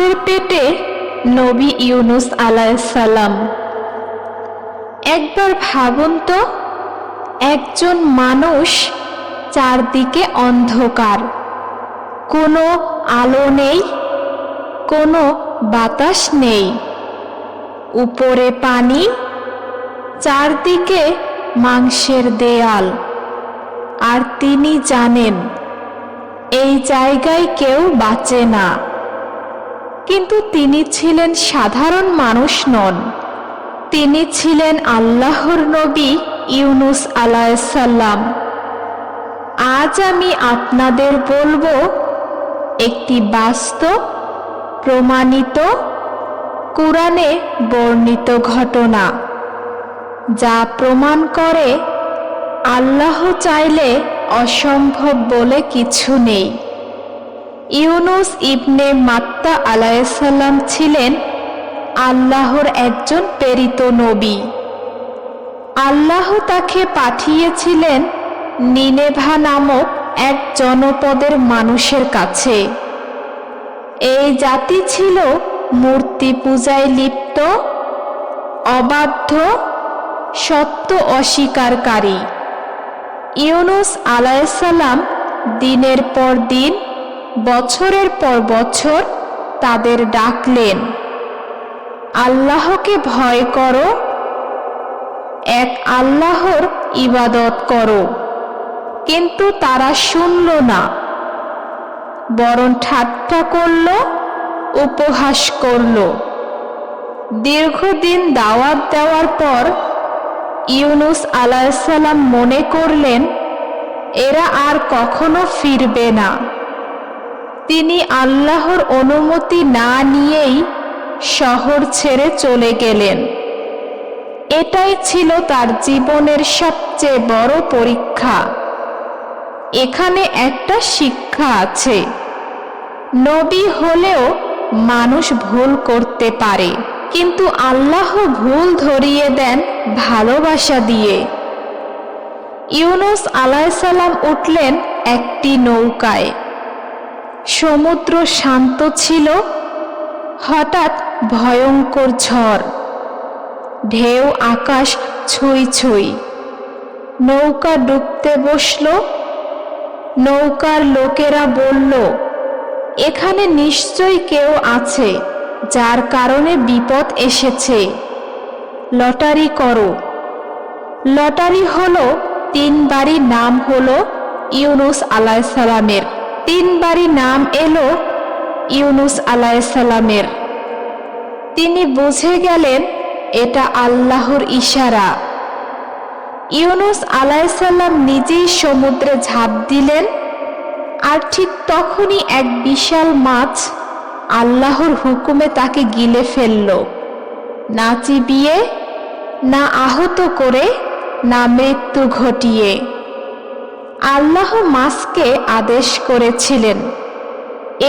মাছের পেটে নবী ইউনুস আলাইহিস সালাম। একবার ভাবুন তো, একজন মানুষ, চারদিকে অন্ধকার, কোনো আলো নেই, কোনো বাতাস নেই, উপরে পানি, চারদিকে মাংসের দেয়াল। আর তিনি জানেন এই জায়গায় কেউ বাঁচে না। কিন্তু তিনি ছিলেন সাধারণ মানুষ নন, তিনি ছিলেন আল্লাহর নবী ইউনুস আলাইহিস সালাম। আজ আমি আপনাদের বলবো একটি বাস্তব, প্রমাণিত, কুরআনে বর্ণিত ঘটনা, যা প্রমাণ করে আল্লাহ চাইলে অসম্ভব বলে কিছু নেই। ইউনুস ইবনে মাত্তা আলাইহিস সালাম ছিলেন আল্লাহর একজন প্রেরিত নবী। আল্লাহ তাকে পাঠিয়েছিলেন নিনেভা নামক এক জনপদের মানুষের কাছে। এই জাতি ছিল মূর্তি পূজায় লিপ্ত, অবাধ্য, সত্য অস্বীকারী। ইউনুস আলাইহিস সালাম দিনের পর দিন, বছরের পর বছর তাদের ডাকলেন, আল্লাহকে ভয় করো, এক আল্লাহর ইবাদত করো। কিন্তু তারা শুনল না, বরং ঠাট্টা করল, উপহাস করল। দীর্ঘদিন দাওয়াত দেওয়ার পর ইউনুস আলাইহিস সালাম মনে করলেন এরা আর কখনো ফিরবে না। তিনি আল্লাহর অনুমতি না নিয়েই শহর ছেড়ে চলে গেলেন। এটাই ছিল তার জীবনের সবচেয়ে বড় পরীক্ষা। এখানে একটা শিক্ষা আছে, নবী হলেও মানুষ ভুল করতে পারে, কিন্তু আল্লাহ ভুল ধরিয়ে দেন ভালোবাসা দিয়ে। ইউনুস আলাইহিস সালাম উঠলেন একটি নৌকায়। সমুদ্র শান্ত ছিল। হঠাৎ ভয়ঙ্কর ঝড়, ঢেউ আকাশ ছুঁই ছুঁই। নৌকা ডুবতে বসল। নৌকার লোকেরা বলল, এখানে নিশ্চয়ই কেউ আছে যার কারণে বিপদ এসেছে, লটারি করো। লটারি হলো 3 বারই নাম হলো ইউনুস আলাইহিস সালামের। 3 বারই নাম এলো ইউনুস আলাইহিস সালামের। তিনি বুঝে গেলেন এটা আল্লাহর ইশারা। ইউনুস আলাইহিস সালাম নিজেই সমুদ্রে ঝাঁপ দিলেন। আর ঠিক তখনই এক বিশাল মাছ আল্লাহর হুকুমে তাকে গিলে ফেলল, না চিবিয়ে, না আহত করে, না মৃত্যু ঘটিয়ে। আল্লাহ মাছকে আদেশ করেছিলেন,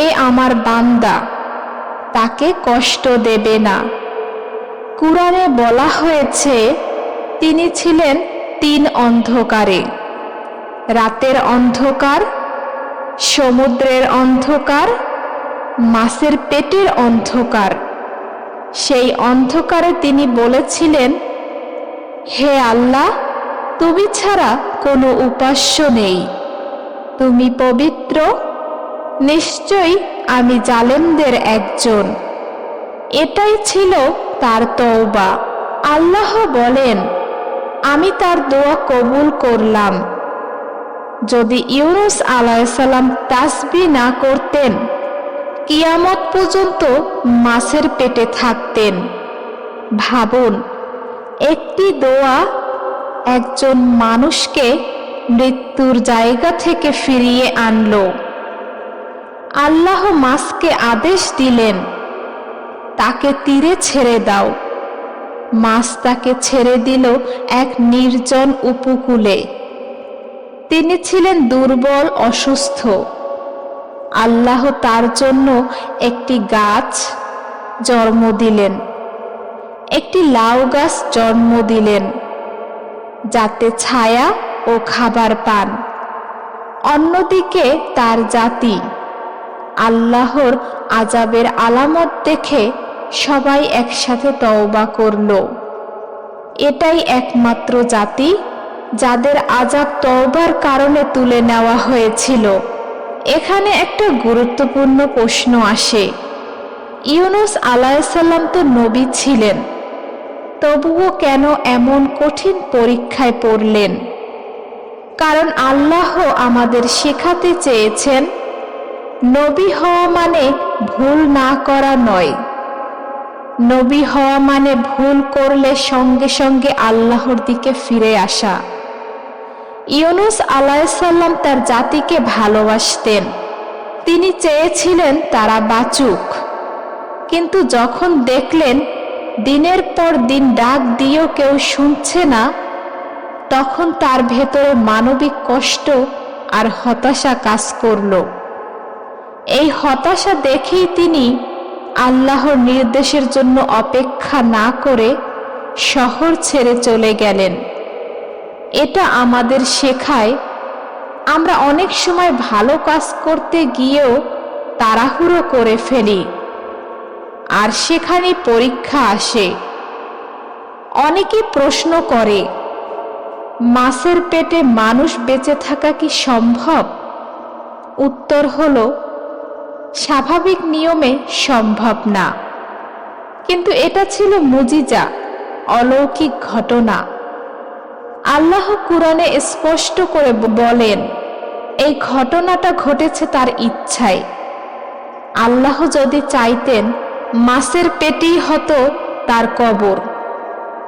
এ আমার বান্দা, তাকে কষ্ট দেবে না। কুরআনে বলা হয়েছে তিনি ছিলেন 3 অন্ধকারে, রাতের অন্ধকার, সমুদ্রের অন্ধকার, মাছের পেটের অন্ধকার। সেই অন্ধকারে তিনি বলেছিলেন, হে আল্লাহ, তুমি ছাড়া কোনো উপাস্য নেই, তুমি পবিত্র, নিশ্চয়ই আমি জালেমদের একজন। এটাই ছিল তার তওবা। আল্লাহ বলেন, আমি তার দোয়া কবুল করলাম। যদি ইউনুস আলাইহিস সালাম তাসবিহ না করতেন, কিয়ামত পর্যন্ত মাছের পেটে থাকতেন। ভাবুন, একটি দোয়া একজন মানুষকে মৃত্যুর জায়গা থেকে ফিরিয়ে আনলো। আল্লাহ মাছকে আদেশ দিলেন, তাকে তীরে ছেড়ে দাও। মাছ তাকে ছেড়ে দিল এক নির্জন উপকূলে। তিনি ছিলেন দুর্বল, অসুস্থ। আল্লাহ তার জন্য একটি গাছ জন্ম দিলেন, একটি লাউ গাছ জন্ম দিলেন, যাতে ছায়া ও খাবার পান। অন্যদিকে তার জাতি আল্লাহর আযাবের আলামত দেখে সবাই একসাথে তওবা করল। এটাই একমাত্র জাতি যাদের আযাব তওবার কারণে তুলে নেওয়া হয়েছিল। এখানে একটা গুরুত্বপূর্ণ প্রশ্ন আসে, ইউনুস আলাইহিসসালাম তো নবী ছিলেন, তবুও কেন এমন কঠিন পরীক্ষায় পড়লেন? কারণ আল্লাহ আমাদের শেখাতে চেয়েছেন, নবী হওয়া মানে ভুল না করা নয়। নবী হওয়া মানে ভুল করলে সঙ্গে সঙ্গে আল্লাহর দিকে ফিরে আসা। ইউনুস আলাইহিসসালাম তার জাতিকে ভালোবাসতেন, তিনি চেয়েছিলেন তারা বাঁচুক। কিন্তু যখন দেখলেন দিনের পর দিন ডাক দিয়েও কেউ শুনছে না, তখন তার ভেতরে মানবিক কষ্ট আর হতাশা কাজ করল। এই হতাশা দেখেই তিনি আল্লাহর নির্দেশের জন্য অপেক্ষা না করে শহর ছেড়ে চলে গেলেন। এটা আমাদের শেখায়, আমরা অনেক সময় ভালো কাজ করতে গিয়েও তাড়াহুড়ো করে ফেলি, আর সেখানে পরীক্ষা আসে। অনেকে প্রশ্ন করে, মাছের পেটে মানুষ বেঁচে থাকা কি সম্ভব? উত্তর হলো, স্বাভাবিক নিয়মে সম্ভব না। কিন্তু এটা ছিল মুজিজা, অলৌকিক ঘটনা। আল্লাহ কুরআনে স্পষ্ট করে বলেন, এই ঘটনাটা ঘটেছে তার ইচ্ছায়। আল্লাহ যদি চাইতেন মাছের পেটেই হতো তার কবর,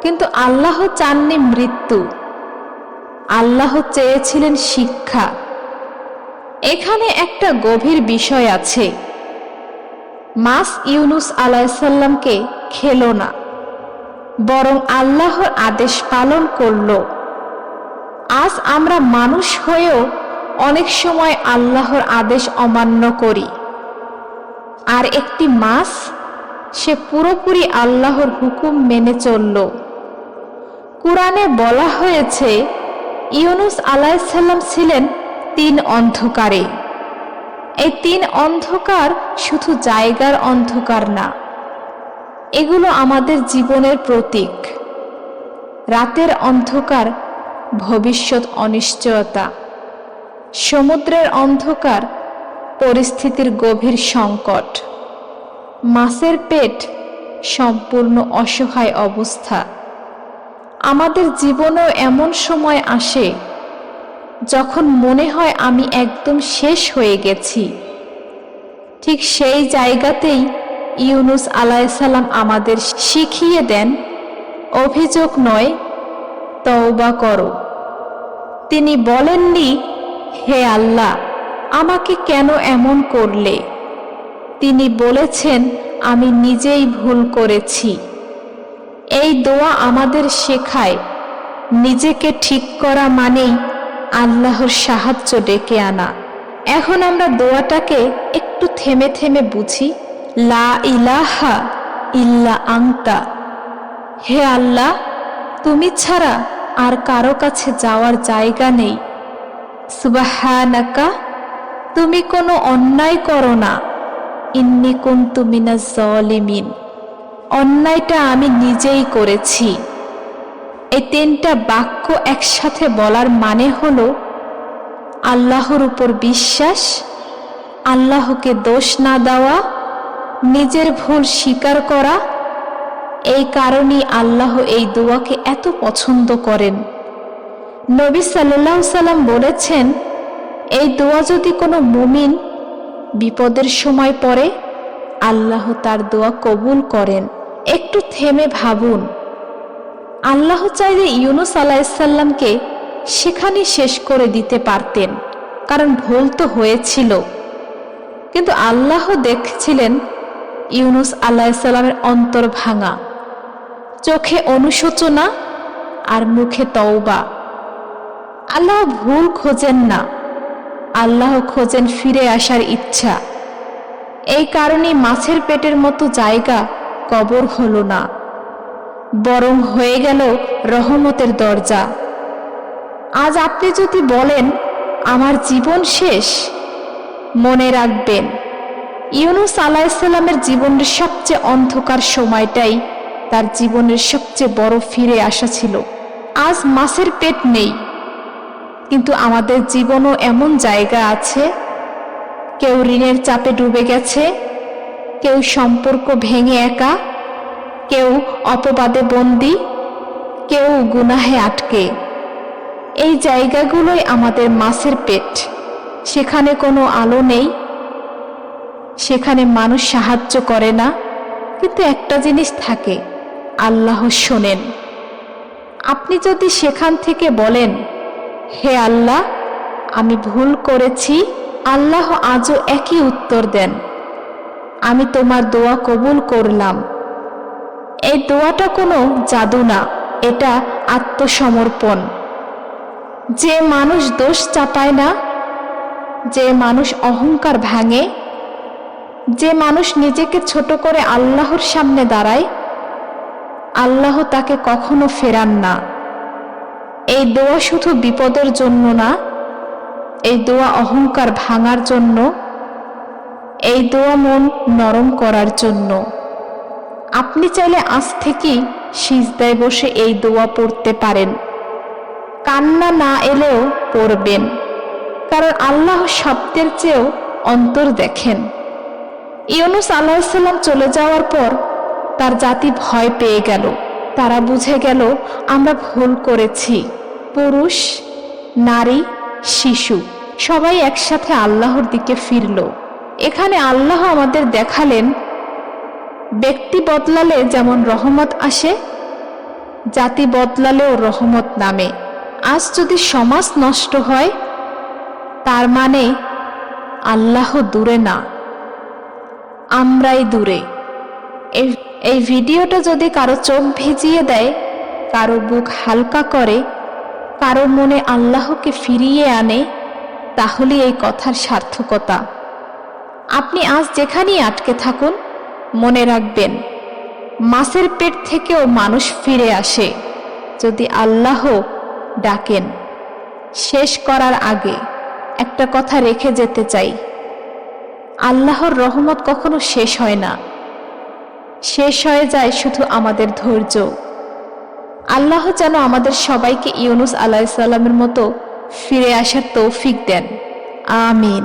কিন্তু আল্লাহ চাননি মৃত্যু, আল্লাহ চেয়েছিলেন শিক্ষা। এখানে একটা গভীর বিষয় আছে, মাছ ইউনুস আলাইহিসসালামকে খেলো না, বরং আল্লাহর আদেশ পালন করল। আজ আমরা মানুষ হয়েও অনেক সময় আল্লাহর আদেশ অমান্য করি, আর একটি মাছ সে পুরোপুরি আল্লাহর হুকুম মেনে চলল। কুরআনে বলা হয়েছে, ইউনুস আলাইহিসসালাম ছিলেন 3 অন্ধকারে। এই 3 অন্ধকার শুধু জায়গার অন্ধকার না, এগুলো আমাদের জীবনের প্রতীক। রাতের অন্ধকার ভবিষ্যৎ অনিশ্চয়তা, সমুদ্রের অন্ধকার পরিস্থিতির গভীর সংকট, মাছের পেট সম্পূর্ণ অসহায় অবস্থা। আমাদের জীবনেও এমন সময় আসে যখন মনে হয় আমি একদম শেষ হয়ে গেছি। ঠিক সেই জায়গাতেই ইউনুস আলাইহিসসালাম আমাদের শিখিয়ে দেন, অভিযোগ নয়, তওবা করো। তিনি বলেননি, হে আল্লাহ, আমাকে কেন এমন করলে? তিনি বলেছেন, আমি নিজেই ভুল করেছি। এই দোয়া আমাদের শেখায়, নিজেকে ঠিক করা মানেই আল্লাহর সাহায্য ডেকে আনা। এখন আমরা দোয়াটাকে একটু থেমে থেমে বুঝি। লা ইলাহা ইল্লা আনতা, হে আল্লাহ, তুমি ছাড়া আর কারো কাছে যাওয়ার জায়গা নেই। সুবহানাকা, তুমি কোনো অন্যায় করো না। ইন্নী কুনতু মিনাজ জালিমিন, অন্যায়টা আমি নিজেই করেছি। এই 3টা বাক্য একসাথে বলার মানে হলো আল্লাহর উপর বিশ্বাস, আল্লাহকে দোষ না দেওয়া, নিজের ভুল স্বীকার করা। এই কারণেই আল্লাহ এই দোয়াকে এত পছন্দ করেন। নবী সাল্লাল্লাহু আলাইহি সাল্লাম বলেছেন, এই দোয়া যদি কোনো মুমিন বিপদের সময় পড়ে, আল্লাহ তার দোয়া কবুল করেন। একটু থেমে ভাবুন, আল্লাহ চাইলে ইউনুস আলাইহিসসালামকে সেখানে শেষ করে দিতে পারতেন, কারণ ভুল তো হয়েছিল। কিন্তু আল্লাহ দেখছিলেন ইউনুস আলাইহিসসালামের অন্তর ভাঙা, চোখে অনুশোচনা আর মুখে তওবা। আল্লাহ ভুল খোঁজেন না, আল্লাহ খোঁজেন ফিরে আসার ইচ্ছা। এই কারণেই মাছের পেটের মতো জায়গা কবর হলো না, বরং হয়ে গেল রহমতের দরজা। আজ আপনি যদি বলেন আমার জীবন শেষ, মনে রাখবেন ইউনুস আলাইহিসসালামের জীবনের সবচেয়ে অন্ধকার সময়টাই তার জীবনের সবচেয়ে বড় ফিরে আসা ছিল। আজ মাছের পেট নেই, কিন্তু আমাদের জীবনও এমন জায়গা আছে, কেউ ঋণের চাপে ডুবে গেছে, কেউ সম্পর্ক ভেঙে একা, কেউ অপবাদে বন্দী, কেউ গুনাহে আটকে। এই জায়গাগুলোই আমাদের মাছের পেট। সেখানে কোনো আলো নেই, সেখানে মানুষ সাহায্য করে না, কিন্তু একটা জিনিস থাকে, আল্লাহ শোনেন। আপনি যদি সেখান থেকে বলেন, হে আল্লাহ, আমি ভুল করেছি, আল্লাহ আজও একই উত্তর দেন, আমি তোমার দোয়া কবুল করলাম। এই দোয়াটা কোনো জাদু না, এটা আত্মসমর্পণ। যে মানুষ দোষ চাপায় না, যে মানুষ অহংকার ভাঙে, যে মানুষ নিজেকে ছোট করে আল্লাহর সামনে দাঁড়ায়, আল্লাহ তাকে কখনো ফেরান না। এই দোয়া শুধু বিপদের জন্য না, এই দোয়া অহংকার ভাঙার জন্য, এই দোয়া মন নরম করার জন্য। আপনি চাইলে আজ থেকেই সিজদায় বসে এই দোয়া পড়তে পারেন। কান্না না এলেও পড়বেন, কারণ আল্লাহ শব্দের চেয়েও অন্তর দেখেন। ইউনুস আলাইহিসসালাম চলে যাওয়ার পর তার জাতি ভয় পেয়ে গেল। তারা বুঝে গেল, আমরা ভুল করেছি। পুরুষ, নারী, শিশু সবাই একসাথে আল্লাহর দিকে ফিরল। এখানে আল্লাহ আমাদের দেখালেন, ব্যক্তি বদলালে যেমন রহমত আসে, জাতি বদলালেও রহমত নামে। আজ যদি সমাজ নষ্ট হয়, তার মানে আল্লাহ দূরে না, আমরাই দূরে। এই ভিডিওটা যদি কারো চোখ ভিজিয়ে দেয়, কারো বুক হালকা করে, কারো মনে আল্লাহকে ফিরিয়ে আনে, তাহলে এই কথার সার্থকতা। আপনি আজ যেখানেই আটকে থাকুন, মনে রাখবেন, মাছের পেট থেকেও মানুষ ফিরে আসে যদি আল্লাহ ডাকেন। শেষ করার আগে একটা কথা রেখে যেতে চাই, আল্লাহর রহমত কখনো শেষ হয় না, শেষ হয়ে যায় শুধু আমাদের ধৈর্য। আল্লাহ যেন আমাদের সবাইকে ইউনুস আলাইহিসসালামের মতো ফিরে আসার তৌফিক দেন। আমিন।